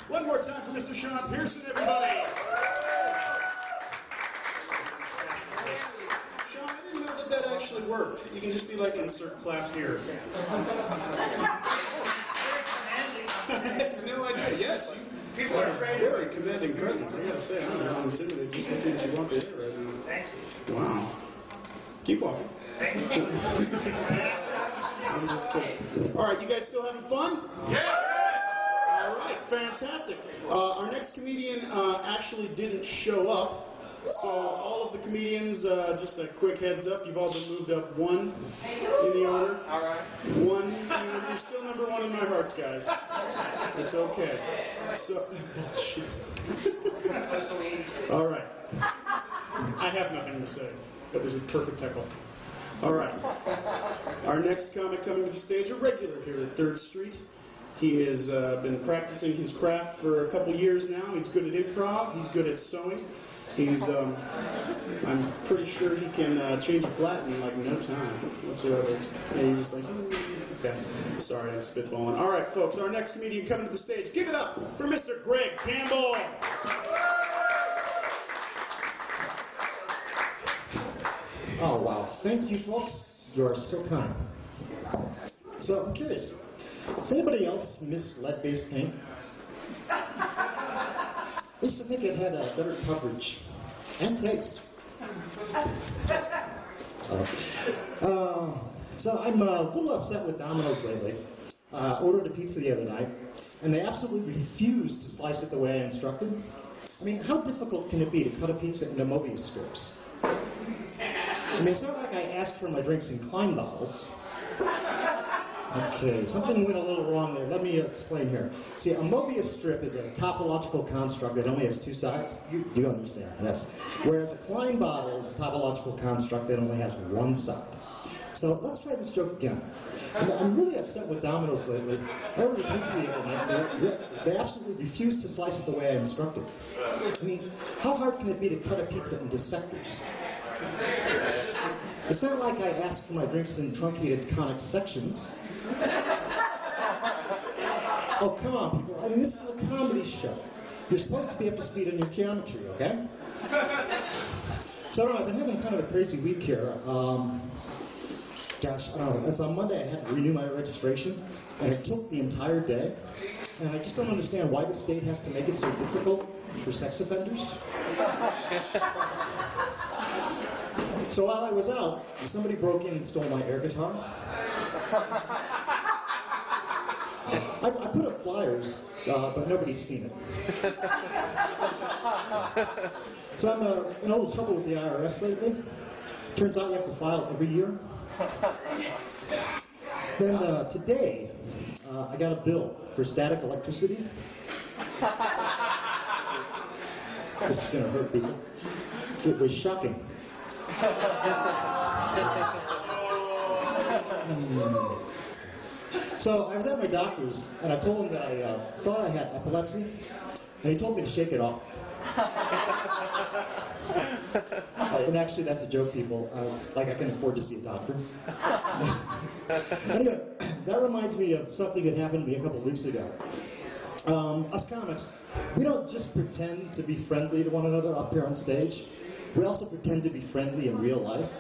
One more time for Mr. Sean Pearson, everybody. Sean, I didn't know that actually worked. You can just be like, insert clap here. No idea. Yes, people are very commanding presence. I gotta say, I don't know how intimidated just looking at you walking there right now. Thank you. Wow. Keep walking. Thank you. I'm just kidding. All right, you guys still having fun? Yeah! All right, fantastic. Our next comedian actually didn't show up. So all of the comedians, just a quick heads up, you've all been moved up one in the order. All right. One, you're still number one in my hearts, guys. It's okay. So, bullshit. All right. I have nothing to say. That was a perfect heckle. All right. Our next comic coming to the stage, a regular here at 3rd Street. He has been practicing his craft for a couple years now. He's good at improv. He's good at sewing. He's, I'm pretty sure he can change a flat in like no time whatsoever. And he's just like, okay, sorry, I'm spitballing. All right, folks, our next comedian coming to the stage. Give it up for Mr. Greg Campbell. Oh, wow. Thank you, folks. You are so kind. So, I'm curious. Does anybody else miss lead-based paint? I used to think it had a better coverage and taste. So I'm a little upset with Domino's lately. Ordered a pizza the other night, and they absolutely refused to slice it the way I instructed. I mean, how difficult can it be to cut a pizza into Mobius strips? I mean, it's not like I asked for my drinks in Klein bottles. Okay, something went a little wrong there. Let me explain here. See, a Mobius strip is a topological construct that only has 2 sides. You understand, yes. Whereas a Klein bottle is a topological construct that only has 1 side. So let's try this joke again. I'm really upset with Domino's lately. I ordered pizza the other night. They absolutely refused to slice it the way I instructed. I mean, how hard can it be to cut a pizza into sectors? It's not like I asked for my drinks in truncated conic sections. Oh, come on, people. I mean, this is a comedy show. You're supposed to be up to speed on your geometry, okay? So, I don't know, I've been having kind of a crazy week here. Gosh, I don't know. It's on Monday, I had to renew my registration, and it took the entire day. And I just don't understand why the state has to make it so difficult for sex offenders. So while I was out, somebody broke in and stole my air guitar. I put up flyers, but nobody's seen it. So I'm in a little trouble with the IRS lately. Turns out you have to file every year. Then today, I got a bill for static electricity. This is going to hurt people. It was shocking. So I was at my doctor's, and I told him that I thought I had epilepsy, and he told me to shake it off. And actually, that's a joke, people. It's like I can afford to see a doctor. Anyway, that reminds me of something that happened to me a couple of weeks ago. Us comics, we don't just pretend to be friendly to one another up here on stage. We also pretend to be friendly in real life.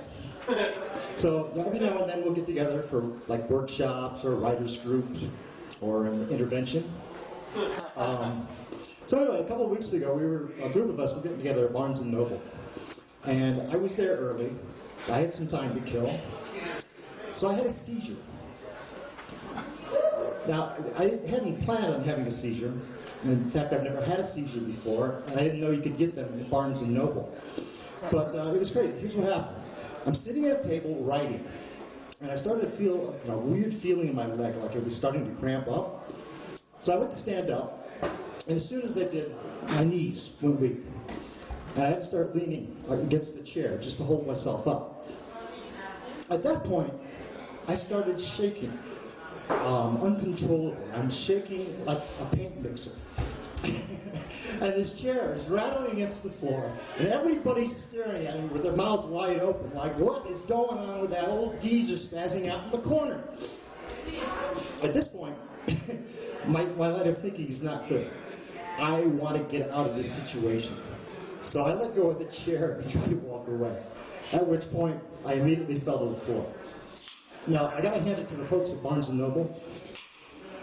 So every now and then we'll get together for like workshops or writers groups or an intervention. So anyway, a couple of weeks ago, a group of us were getting together at Barnes & Noble. And I was there early. I had some time to kill. So I had a seizure. Now, I hadn't planned on having a seizure. In fact, I've never had a seizure before, and I didn't know you could get them at Barnes & Noble. But it was crazy. Here's what happened. I'm sitting at a table writing, and I started to feel a weird feeling in my leg, like it was starting to cramp up. So I went to stand up, and as soon as I did, my knees went weak. And I had to start leaning against the chair just to hold myself up. At that point, I started shaking uncontrollably. I'm shaking like a paint mixer. And this chair is rattling against the floor, and everybody's staring at me with their mouths wide open, like, what is going on with that old geezer spazzing out in the corner? At this point, my line of thinking is not clear. I want to get out of this situation. So I let go of the chair and tried to walk away, at which point I immediately fell to the floor. Now, I got to hand it to the folks at Barnes & Noble.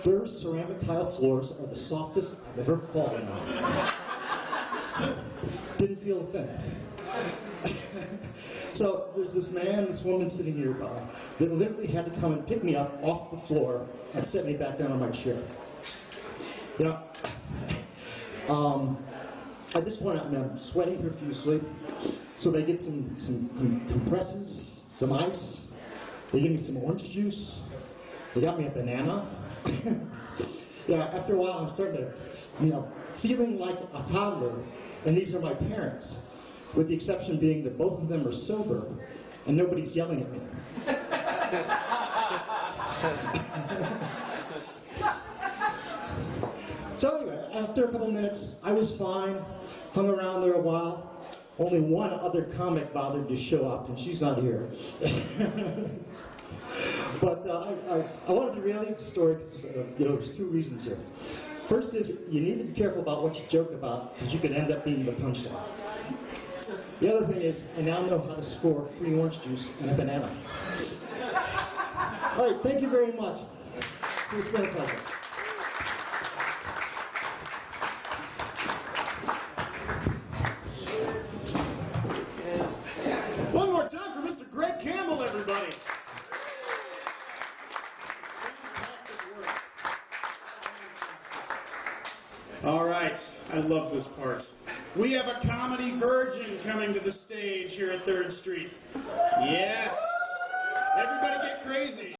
Their ceramic tile floors are the softest I've ever fallen on. Didn't feel a thing. So there's this man, this woman sitting nearby that literally had to come and pick me up off the floor and set me back down on my chair. You know, at this point I'm sweating profusely, so they get some compresses, some ice, they give me some orange juice, they got me a banana. Yeah, after a while I'm starting to, feeling like a toddler, and these are my parents, with the exception being that both of them are sober, and nobody's yelling at me. So anyway, after a couple minutes, I was fine, hung around there a while. Only one other comic bothered to show up, and she's not here. But I wanted to relate the story because there's two reasons here. First is you need to be careful about what you joke about because you could end up being the punchline. The other thing is I now know how to score free orange juice and a banana. All right, thank you very much. It's been a pleasure. One more time for Mr. Greg Campbell, everybody. Fantastic work. All right, I love this part. We have a comedy virgin coming to the stage here at 3rd Street. Yes. Everybody get crazy.